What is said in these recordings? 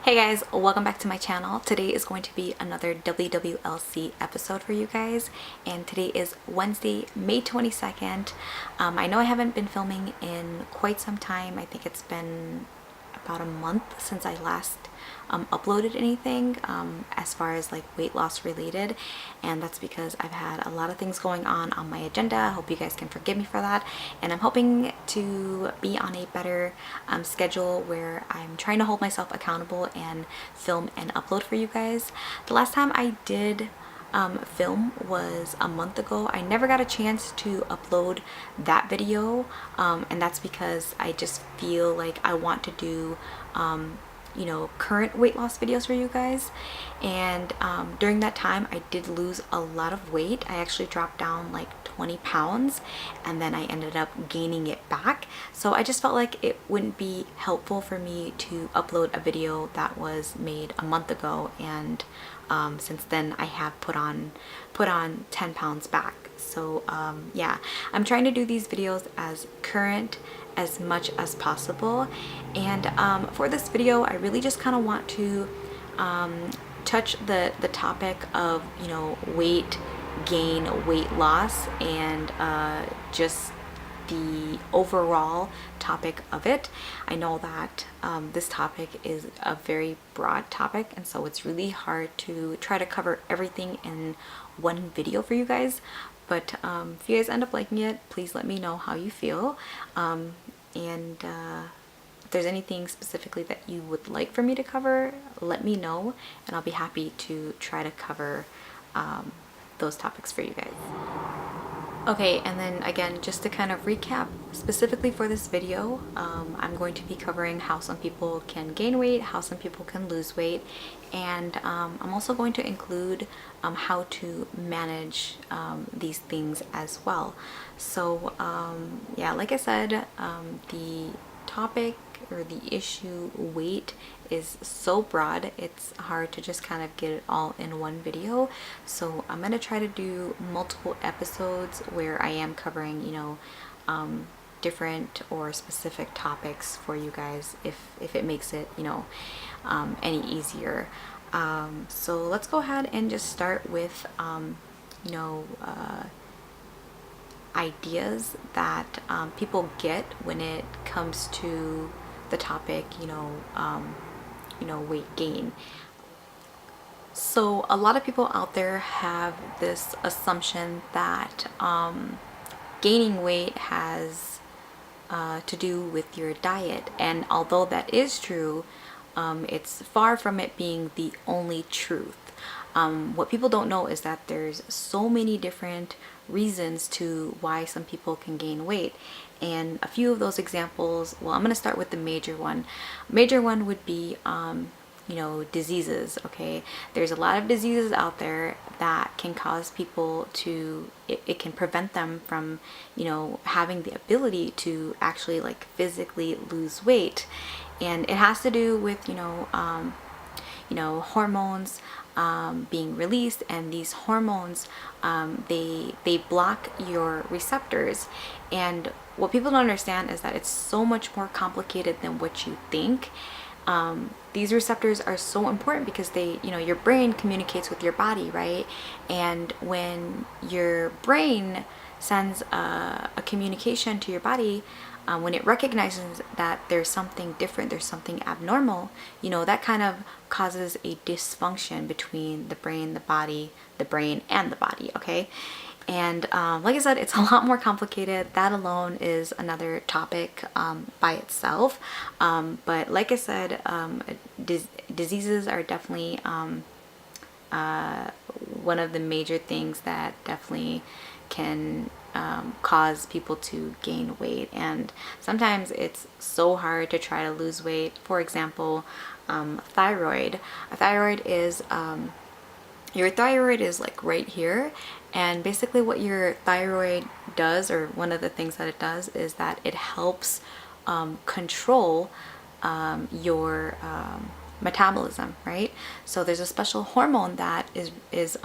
Hey guys, welcome back to my channel. Today is going to be another WWLC episode for you guys, and today is Wednesday, May 22nd. I know I haven't been filming in quite some time. I think it's been about a month since I last uploaded anything as far as like weight loss related, and that's because I've had a lot of things going on my agenda. I hope you guys can forgive me for that, and I'm hoping to be on a better schedule where I'm trying to hold myself accountable and film and upload for you guys. The last time I did film was a month ago. I never got a chance to upload that video, and that's because I just feel like I want to do you know, current weight loss videos for you guys. And during that time I did lose a lot of weight. I actually dropped down like 20 pounds and then I ended up gaining it back. So I just felt like it wouldn't be helpful for me to upload a video that was made a month ago, and since then I have put on 10 pounds back. So yeah, I'm trying to do these videos as current as much as possible, and for this video I really just kind of want to touch the topic of, you know, weight gain, weight loss, and just the overall topic of it. I know that this topic is a very broad topic, and so it's really hard to try to cover everything in one video for you guys. But if you guys end up liking it, please let me know how you feel, and if there's anything specifically that you would like for me to cover, let me know and I'll be happy to try to cover those topics for you guys. Okay, and then again, just to kind of recap specifically for this video, I'm going to be covering how some people can gain weight, how some people can lose weight, and I'm also going to include how to manage these things as well. So yeah, like I said, the topic or the issue weight is so broad, it's hard to just kind of get it all in one video. So I'm gonna try to do multiple episodes where I am covering, you know, different or specific topics for you guys, if it makes it, you know, any easier. So let's go ahead and just start with you know, ideas that people get when it comes to the topic, you know, weight gain. So a lot of people out there have this assumption that gaining weight has to do with your diet, and although that is true, it's far from it being the only truth. What people don't know is that there's so many different reasons to why some people can gain weight, and a few of those examples, well, I'm going to start with the major one. Major one would be you know, diseases. Okay, there's a lot of diseases out there that can cause people to, it can prevent them from, you know, having the ability to actually like physically lose weight, and it has to do with, you know, hormones being released, and these hormones they block your receptors. And what people don't understand is that it's so much more complicated than what you think. These receptors are so important because they, you know, your brain communicates with your body, right? And when your brain sends a communication to your body, when it recognizes that there's something different, there's something abnormal, you know, that kind of causes a dysfunction between the brain, the body, the brain and the body, okay? And like I said, it's a lot more complicated. That alone is another topic by itself. But like I said, diseases are definitely one of the major things that definitely can cause people to gain weight. And sometimes it's so hard to try to lose weight. For example, thyroid. A thyroid is your thyroid is like right here, and basically what your thyroid does, or one of the things that it does, is that it helps control your metabolism, right? So there's a special hormone that is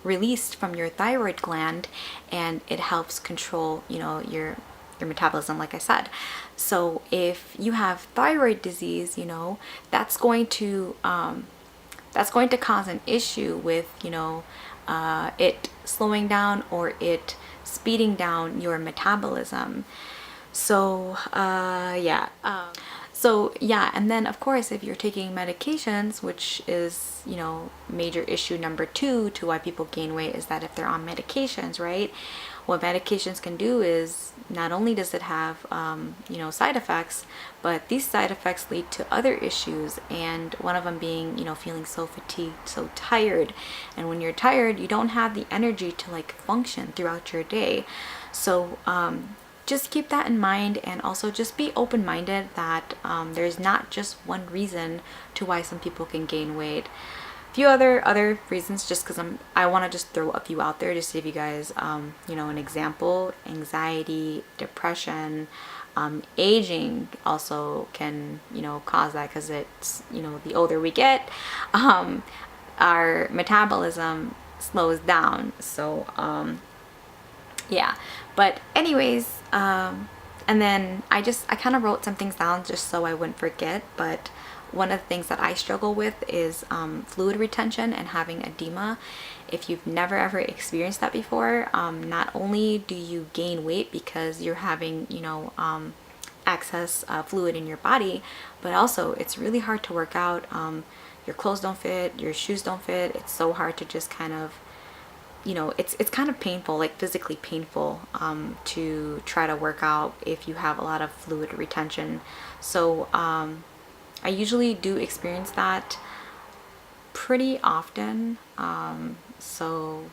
released from your thyroid gland, and it helps control, you know, your your metabolism, like I said. So if you have thyroid disease, you know, that's going to cause an issue with, you know, it slowing down or it speeding down your metabolism. So yeah, and then of course if you're taking medications, which is, you know, major issue number 2 to why people gain weight, is that if they're on medications, right, what medications can do is not only does it have you know, side effects, but these side effects lead to other issues, and one of them being, you know, feeling so fatigued, so tired. And when you're tired, you don't have the energy to like function throughout your day. So just keep that in mind, and also just be open-minded that there's not just one reason to why some people can gain weight. A few other reasons, just because I want to just throw a few out there just to give you guys you know, an example. Anxiety, depression, aging also can, you know, cause that, because it's, you know, the older we get, our metabolism slows down. So yeah, but anyways, and then I kind of wrote some things down just so I wouldn't forget. But one of the things that I struggle with is fluid retention and having edema. If you've never ever experienced that before, not only do you gain weight because you're having, you know, excess fluid in your body, but also it's really hard to work out. Your clothes don't fit, your shoes don't fit. It's so hard to just kind of, you know, it's kind of painful, like physically painful, to try to work out if you have a lot of fluid retention. So I usually do experience that pretty often. So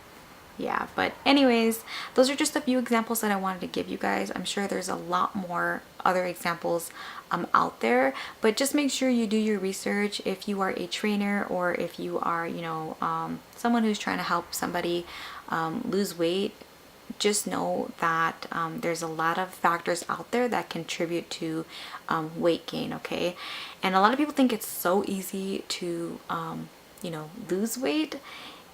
yeah, but anyways, those are just a few examples that I wanted to give you guys. I'm sure there's a lot more other examples out there, but just make sure you do your research. If you are a trainer, or if you are, you know, someone who's trying to help somebody lose weight, just know that there's a lot of factors out there that contribute to weight gain, okay? And a lot of people think it's so easy to you know, lose weight,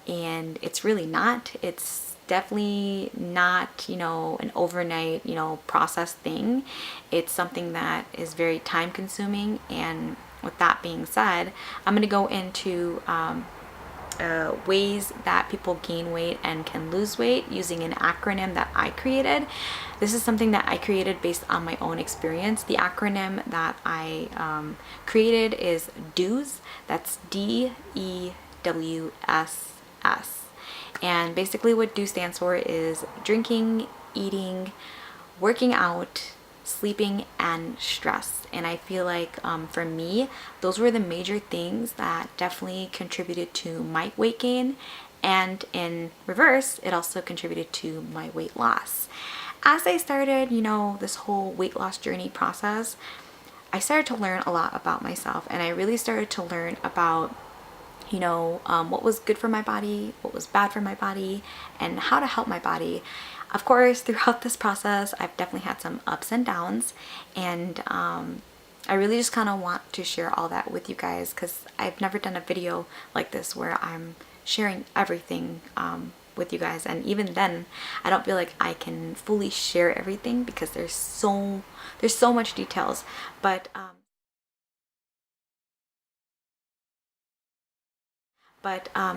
and it's really not. It's definitely not, you know, an overnight, you know, process thing. It's something that is very time consuming. And with that being said, I'm going to go into ways that people gain weight and can lose weight using an acronym that I created. This is something that I created based on my own experience. The acronym that I created is DEWS. That's DEWSS. And basically what DEW stands for is drinking, eating, working out, sleeping, and stress. And I feel like for me, those were the major things that definitely contributed to my weight gain, and in reverse, it also contributed to my weight loss. As I started, you know, this whole weight loss journey process, I started to learn a lot about myself, and I really started to learn about, you know, what was good for my body, what was bad for my body, and how to help my body. Of course, throughout this process, I've definitely had some ups and downs, and I really just kind of want to share all that with you guys, because I've never done a video like this where I'm sharing everything with you guys. And even then, I don't feel like I can fully share everything because there's so much details. But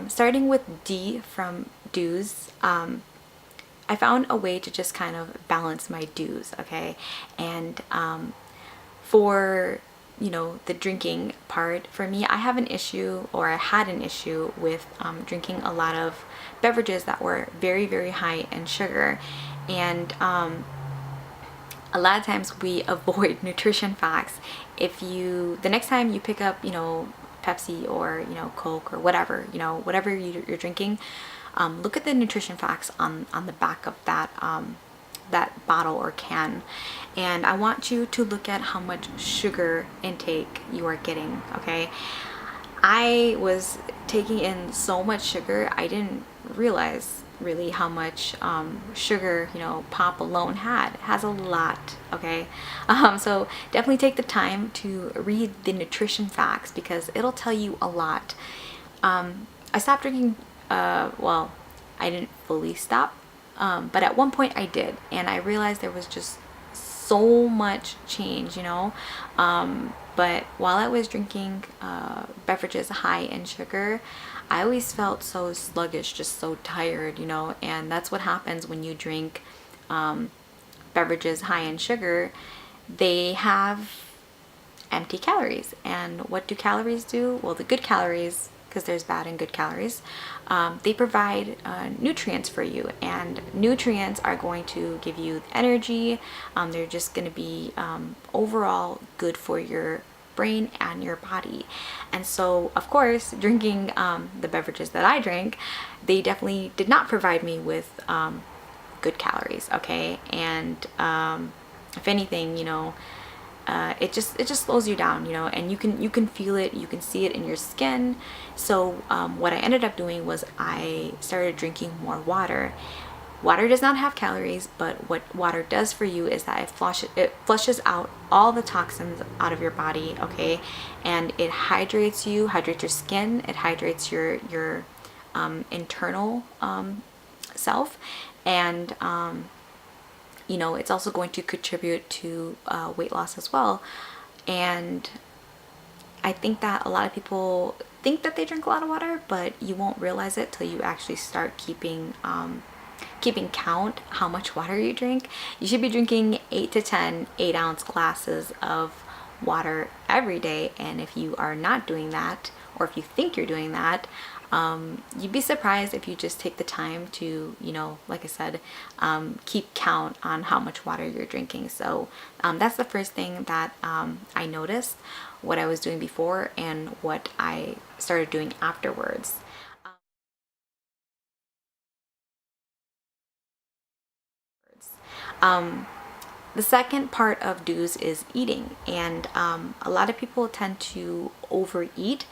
starting with D from DEWS, I found a way to just kind of balance my DEWS, okay? And for, you know, the drinking part, for me, I have an issue, or I had an issue with drinking a lot of beverages that were very, very high in sugar. And a lot of times we avoid nutrition facts. If you, the next time you pick up, you know, Pepsi or, you know, Coke or whatever, you know, whatever you're drinking, look at the nutrition facts on the back of that that bottle or can. And I want you to look at how much sugar intake you are getting, okay? I was taking in so much sugar, I didn't realize really how much sugar, you know, pop alone has a lot, okay? So definitely take the time to read the nutrition facts, because it'll tell you a lot. I stopped drinking, well, I didn't fully stop, but at one point I did, and I realized there was just so much change, you know. But while I was drinking beverages high in sugar, I always felt so sluggish, just so tired, you know. And that's what happens when you drink beverages high in sugar. They have empty calories. And what do calories do? Well, the good calories, because there's bad and good calories, they provide nutrients for you, and nutrients are going to give you energy. They're just going to be overall good for your brain and your body. And so, of course, drinking the beverages that I drink, they definitely did not provide me with good calories, okay? And if anything, you know, it just slows you down, you know, and you can feel it, you can see it in your skin. So what I ended up doing was I started drinking more water. Water does not have calories, but what water does for you is that it flushes out all the toxins out of your body, okay? And it hydrates you, hydrates your skin, it hydrates your internal self, and you know, it's also going to contribute to weight loss as well. And I think that a lot of people think that they drink a lot of water, but you won't realize it till you actually start keeping count how much water you drink. You should be drinking 8 to 10 8-ounce glasses of water every day. And if you are not doing that, or if you think you're doing that, you'd be surprised if you just take the time to, you know, like I said, keep count on how much water you're drinking. So that's the first thing that I noticed, what I was doing before and what I started doing afterwards. The second part of do's is eating, and a lot of people tend to overeat.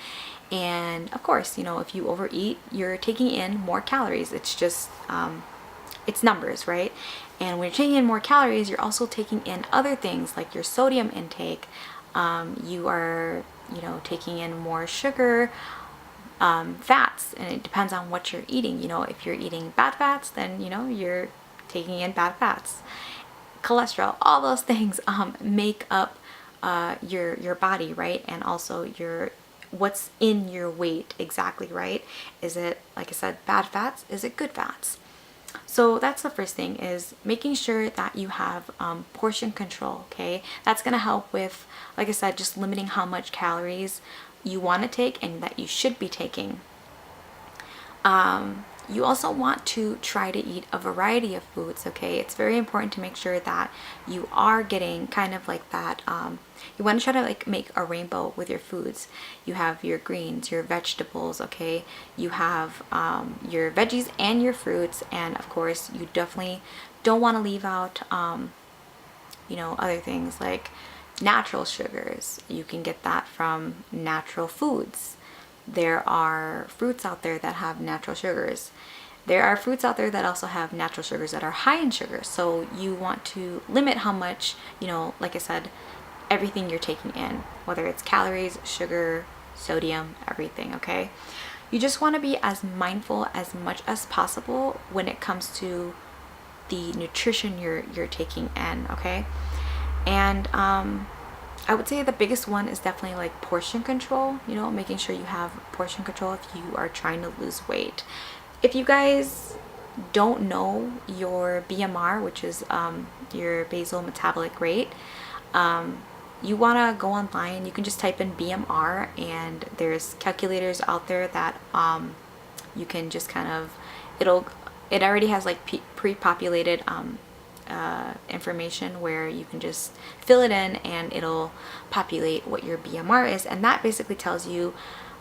And of course, you know, if you overeat, you're taking in more calories. It's just it's numbers, right? And when you're taking in more calories, you're also taking in other things like your sodium intake. You are, you know, taking in more sugar, fats, and it depends on what you're eating. You know, if you're eating bad fats, then, you know, you're taking in bad fats. Cholesterol, all those things make up your body, right? And also your what's in your weight exactly, right? Is it, like I said, bad fats? Is it good fats? So that's the first thing, is making sure that you have portion control, okay? That's gonna help with, like I said, just limiting how much calories you want to take and that you should be taking. You also want to try to eat a variety of foods, okay? It's very important to make sure that you are getting kind of like that. You want to try to like make a rainbow with your foods. You have your greens, your vegetables, okay? You have your veggies and your fruits, and of course, you definitely don't want to leave out, you know, other things like natural sugars. You can get that from natural foods. There are fruits out there that have natural sugars. There are fruits out there that also have natural sugars that are high in sugar. So you want to limit how much, you know, like I said, everything you're taking in, whether it's calories, sugar, sodium, everything, okay? You just want to be as mindful as much as possible when it comes to the nutrition you're taking in, okay? And I would say the biggest one is definitely like portion control, you know, making sure you have portion control if you are trying to lose weight. If you guys don't know your BMR, which is your basal metabolic rate, you want to go online. You can just type in BMR, and there's calculators out there that you can just kind of, it already has like pre-populated information where you can just fill it in and it'll populate what your BMR is, and that basically tells you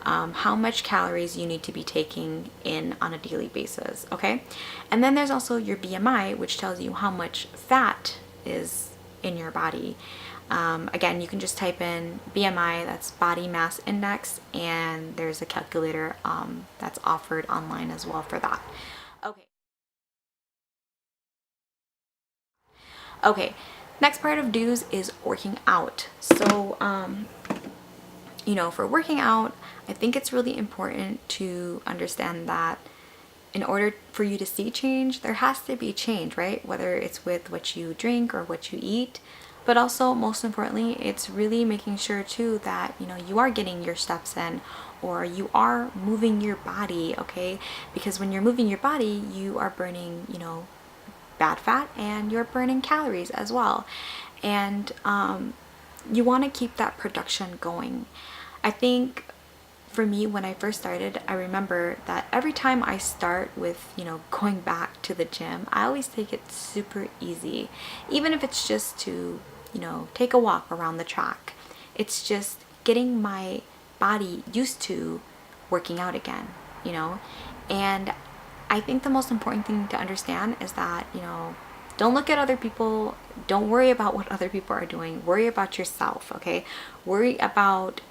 how much calories you need to be taking in on a daily basis, okay? And then there's also your BMI, which tells you how much fat is in your body. Again, you can just type in BMI, that's body mass index, and there's a calculator that's offered online as well for that. Okay, next part of do's is working out. So, you know, for working out, I think it's really important to understand that in order for you to see change, there has to be change, right? Whether it's with what you drink or what you eat. But also, most importantly, it's really making sure too that, you know, you are getting your steps in, or you are moving your body, okay? Because when you're moving your body, you are burning, you know, bad fat, and you're burning calories as well. And you want to keep that production going. I think for me, when I first started, I remember that every time I start with, you know, going back to the gym, I always take it super easy. Even if it's just to, you know, take a walk around the track. It's just getting my body used to working out again, you know? And I think the most important thing to understand is that, you know, don't look at other people. Don't worry about what other people are doing. Worry about yourself, okay? Worry about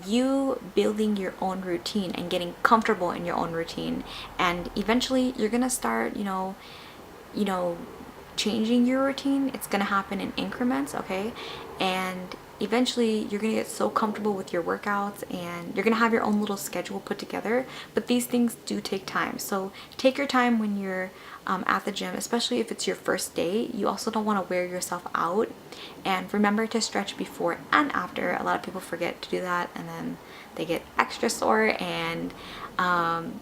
you building your own routine and getting comfortable in your own routine. And eventually you're gonna start, you know, changing your routine. It's gonna happen in increments, okay? And eventually you're gonna get so comfortable with your workouts, and you're gonna have your own little schedule put together. But these things do take time, so take your time when you're at the gym, especially if it's your first day. You also don't want to wear yourself out, and remember to stretch before and after. A lot of people forget to do that, and then they get extra sore, and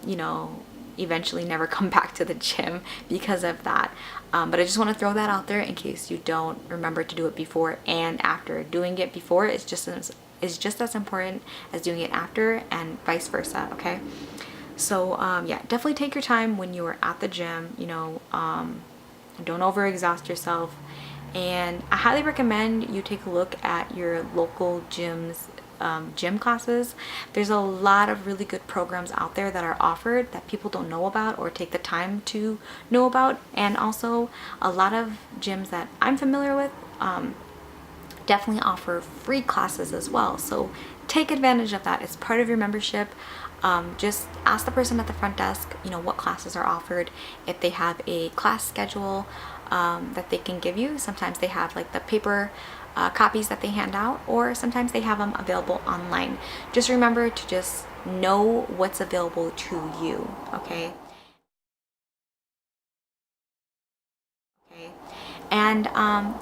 you know, eventually never come back to the gym because of that. But I just want to throw that out there in case you don't remember to do it before and after. Doing it before is just as important as doing it after, and vice versa, okay? So yeah, definitely take your time when you're at the gym, you know. Don't overexhaust yourself, and I highly recommend you take a look at your local gyms, gym classes. There's a lot of really good programs out there that are offered that people don't know about or take the time to know about. And also a lot of gyms that I'm familiar with definitely offer free classes as well, so take advantage of that. It's part of your membership. Just ask the person at the front desk, you know, what classes are offered, if they have a class schedule that they can give you. Sometimes they have like the paper copies that they hand out, or sometimes they have them available online. Just remember to just know what's available to you, okay? And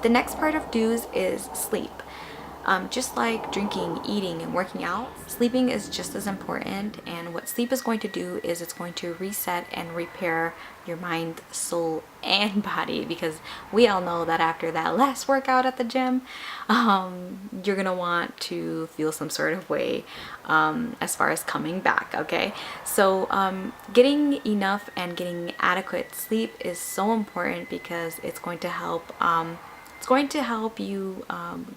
the next part of do's is sleep. Just like drinking, eating, and working out, sleeping is just as important. And what sleep is going to do is it's going to reset and repair your mind, soul, and body. Because we all know that after that last workout at the gym, you're gonna want to feel some sort of way as far as coming back, okay? So getting enough and getting adequate sleep is so important, because it's going to help you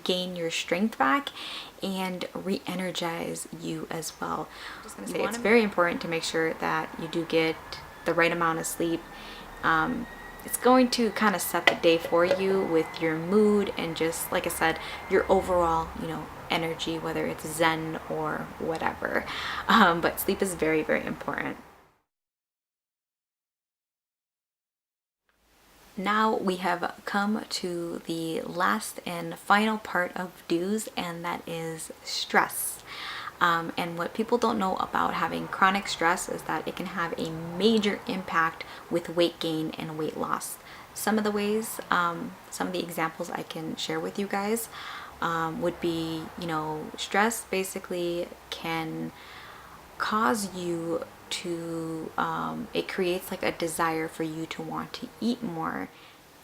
gain your strength back and re-energize you as well. I'm just gonna say it's very important to make sure that you do get the right amount of sleep. It's going to kind of set the day for you with your mood and, just like I said, your overall, you know, energy, whether it's zen or whatever. But sleep is very, very important. Now we have come to the last and final part of do's, and that is stress. And what people don't know about having chronic stress is that it can have a major impact with weight gain and weight loss. Some of the ways, some of the examples I can share with you guys would be, you know, stress basically can cause you to, it creates like a desire for you to want to eat more.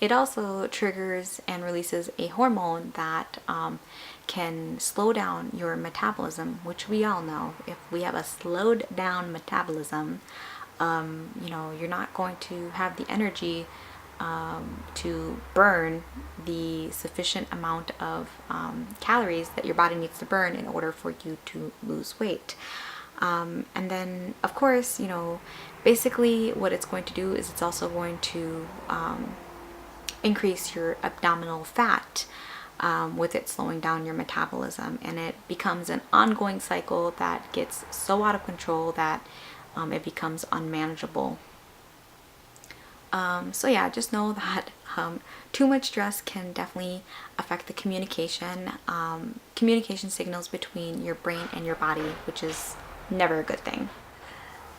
It also triggers and releases a hormone that can slow down your metabolism, which we all know. If we have a slowed down metabolism, you know, you're not going to have the energy to burn the sufficient amount of calories that your body needs to burn in order for you to lose weight. And then, of course, you know, basically what it's going to do is it's also going to increase your abdominal fat with it slowing down your metabolism. And it becomes an ongoing cycle that gets so out of control that it becomes unmanageable. So yeah, just know that too much stress can definitely affect the communication signals between your brain and your body, which is never a good thing.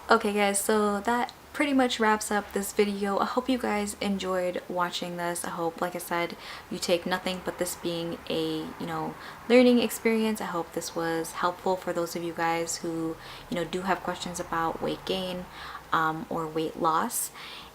Okay guys, so that pretty much wraps up this video. I hope you guys enjoyed watching this. I hope, like I said, you take nothing but this being a, you know, learning experience. I hope this was helpful for those of you guys who, you know, do have questions about weight gain or weight loss.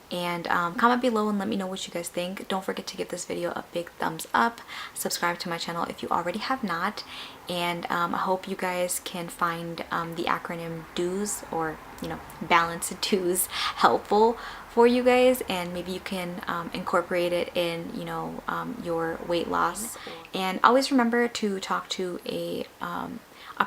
And comment below and let me know what you guys think. Don't forget to give this video a big thumbs up. Subscribe to my channel if you already have not. And I hope you guys can find the acronym DO's, or, you know, balance DO's, helpful for you guys, and maybe you can incorporate it in, you know, your weight loss. And always remember to talk to a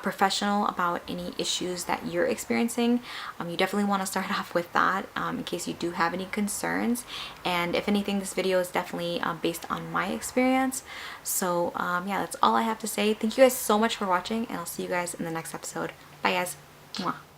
professional about any issues that you're experiencing. You definitely want to start off with that in case you do have any concerns. And if anything, this video is definitely based on my experience. So yeah, that's all I have to say. Thank you guys so much for watching, and I'll see you guys in the next episode. Bye guys. Mwah.